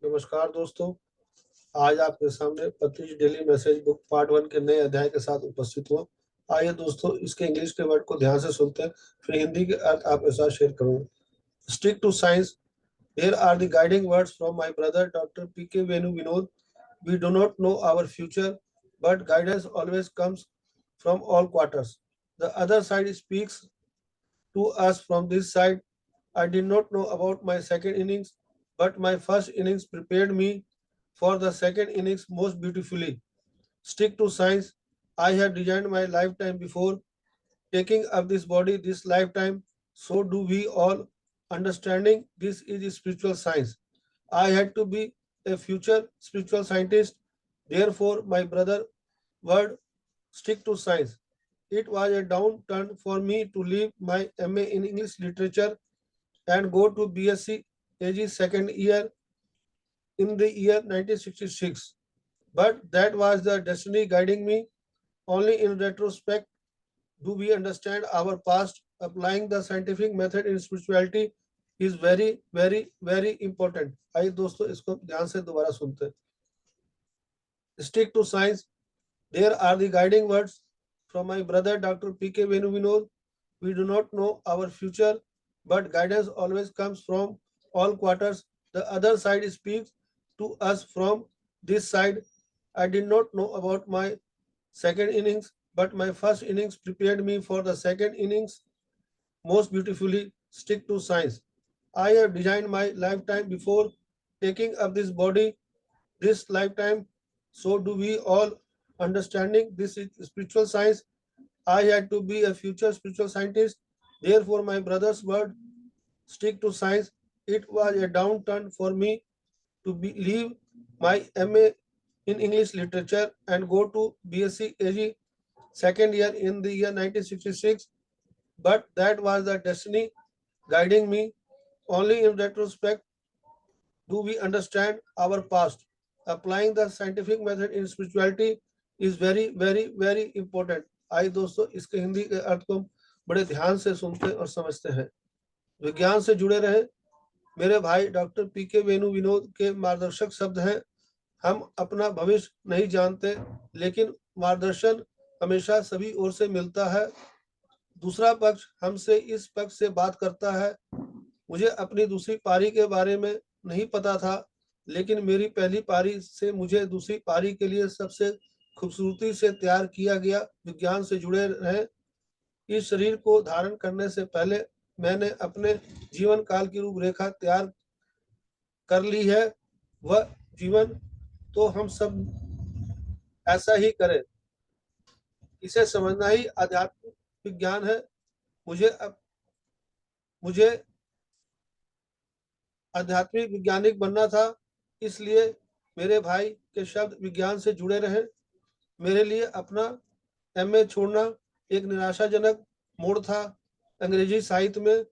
नमस्कार दोस्तों। आज आपके सामने 25 डेली मैसेज बुक पार्ट 1 के नए अध्याय के साथ उपस्थित हुआ। आइए दोस्तों, इसके इंग्लिश के वर्ड को ध्यान से सुनते हैं, फिर हिंदी के अर्थ आपके साथ शेयर करूंगा। Stick to science. Here are the guiding words from my brother Dr. P.K. Venu Vinod. We do not know our future, but guidance always comes from all quarters. The other side speaks to us from this side. I did not know about my second innings, but my first innings prepared me for the second innings most beautifully. Stick to science. I have designed my lifetime before taking up this body this lifetime. So do we all. Understanding this is spiritual science. I had to be a future spiritual scientist. Therefore, my brother word stick to science. It was a downturn for me to leave my MA in English literature and go to BSc AG second year in the year 1966. But that was the destiny guiding me. Only in retrospect do we understand our past. Applying the scientific method in spirituality is very, very, very important. आइए दोस्तों, इसको ध्यान से दोबारा सुनते हैं। Stick to science. There are the guiding words from my brother Dr. P.K. Venu Vinod. We do not know our future, but guidance always comes from all quarters. The other side speaks to us from this side. I did not know about my second innings, but my first innings prepared me for the second innings most beautifully. Stick to science. I have designed my lifetime before taking up this body this lifetime. So do we all. Understanding this is spiritual science. I had to be a future spiritual scientist. Therefore, my brother's word stick to science. It was a downturn for me to leave my MA in English literature and go to BSc AG second year in the year 1966. But that was the destiny guiding me. Only in retrospect do we understand our past. Applying the scientific method in spirituality is very, very, very important. आइए दोस्तों, इसके हिंदी के अर्थ को बड़े ध्यान से सुनते और समझते हैं। विज्ञान से जुड़े रहे। मेरे भाई डॉक्टर पीके वेणु विनोद के मार्गदर्शक शब्द हैं। हम अपना भविष्य नहीं जानते, लेकिन मार्गदर्शन हमेशा सभी ओर से मिलता है। दूसरा पक्ष हमसे इस पक्ष से बात करता है। मुझे अपनी दूसरी पारी के बारे में नहीं पता था, लेकिन मेरी पहली पारी से मुझे दूसरी पारी के लिए सबसे खूबसूरती से तैयार किया गया। विज्ञान से जुड़े रहें। इस शरीर को धारण करने से पहले मैंने अपने जीवन काल की रूपरेखा तैयार कर ली है। वह जीवन तो हम सब ऐसा ही करें। इसे समझना ही आध्यात्मिक विज्ञान है। मुझे आध्यात्मिक वैज्ञानिक बनना था, इसलिए मेरे भाई के शब्द विज्ञान से जुड़े रहे। मेरे लिए अपना MA छोड़ना एक निराशाजनक मोड़ था। अंग्रेजी साहित्य में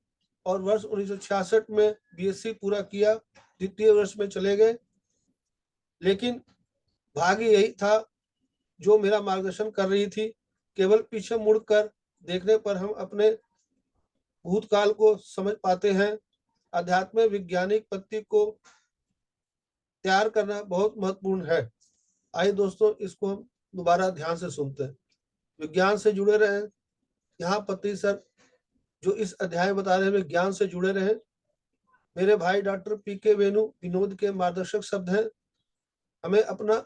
और वर्ष 1966 में BSc पूरा किया, द्वितीय वर्ष में चले गए। लेकिन भाग्य यही था जो मेरा मार्गदर्शन कर रही थी। केवल पीछे मुड़कर देखने पर हम अपने भूतकाल को समझ पाते हैं। आध्यात्मिक वैज्ञानिक पत्ति को तैयार करना बहुत महत्वपूर्ण है। आइए दोस्तों, इसको हम दोबारा ध्यान से सुनते हैं। विज्ञान से जुड़े रहे। यहाँ पत्ती सर जो इस अध्याय बता रहे हैं, विज्ञान से जुड़े रहे। मेरे भाई डॉक्टर पीके वेणु विनोद के मार्गदर्शक शब्द हैं। हमें अपना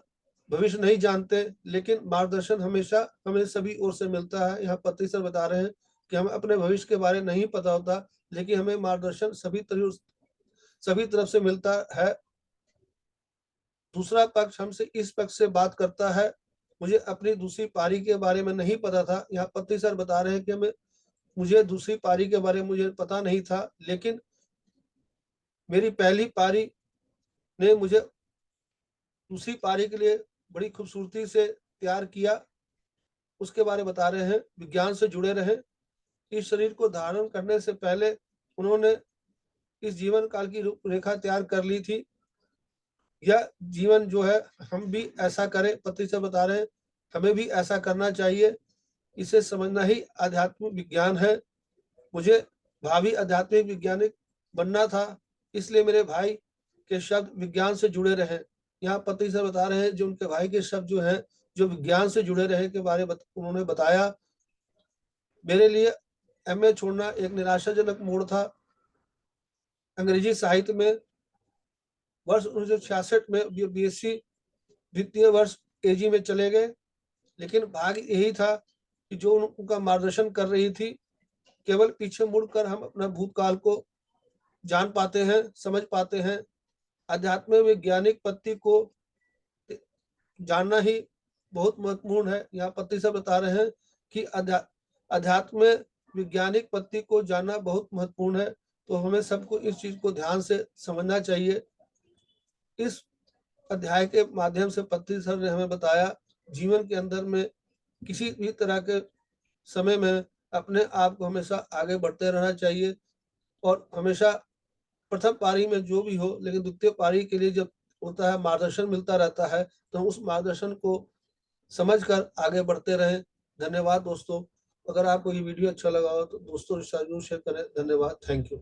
भविष्य नहीं जानते, लेकिन मार्गदर्शन हमेशा हमें सभी ओर से मिलता है। यहाँ पत्ती सर बता रहे हैं कि हमें अपने भविष्य के बारे में नहीं पता होता, लेकिन हमें मार्गदर्शन सभी तरफ से मिलता है। दूसरा पक्ष हमसे इस पक्ष से बात करता है। मुझे अपनी दूसरी पारी के बारे में नहीं पता था। यहाँ पत्ती सर बता रहे हैं कि मुझे दूसरी पारी के बारे में मुझे पता नहीं था, लेकिन मेरी पहली पारी ने मुझे दूसरी पारी के लिए बड़ी खूबसूरती से तैयार किया। उसके बारे में बता रहे हैं। विज्ञान से जुड़े रहे। इस शरीर को धारण करने से पहले उन्होंने इस जीवन काल की रूपरेखा तैयार कर ली थी। यह जीवन जो है हम भी ऐसा करें। पति से बता रहे हैं हमें भी ऐसा करना चाहिए। इसे समझना ही आध्यात्मिक विज्ञान है। मुझे भावी आध्यात्मिक वैज्ञानिक बनना था, इसलिए मेरे भाई के शब्द विज्ञान से जुड़े रहे। यहाँ पति सर बता रहे हैं जो उनके भाई के शब्द जो है जो विज्ञान से जुड़े रहे के बारे उन्होंने बताया। मेरे लिए एमए छोड़ना एक निराशाजनक मोड़ था। अंग्रेजी साहित्य में वर्ष 1966 में बीएससी द्वितीय वर्ष एजी में चले गए, लेकिन भाग्य यही था कि जो उनका मार्गदर्शन कर रही थी, केवल पीछे मुड़कर हम अपना भूतकाल को जान पाते हैं, समझ पाते हैं। अध्यात्म वैज्ञानिक पत्ति को जानना ही बहुत महत्वपूर्ण है। यहाँ पत्ति से बता रहे हैं कि अध्यात्म वैज्ञानिक पत्ति को जानना बहुत महत्वपूर्ण है, तो हमें सबको इस चीज को ध्यान से समझना चाहिए। इस अध्याय के माध्यम से पत्ति सर ने हमें बताया जीवन के अंदर में किसी भी तरह के समय में अपने आप को हमेशा आगे बढ़ते रहना चाहिए और हमेशा प्रथम पारी में जो भी हो, लेकिन द्वितीय पारी के लिए जब होता है मार्गदर्शन मिलता रहता है, तो उस मार्गदर्शन को समझकर आगे बढ़ते रहें। धन्यवाद दोस्तों। अगर आपको ये वीडियो अच्छा लगा हो तो दोस्तों के साथ जरूर शेयर करें। धन्यवाद। Thank you.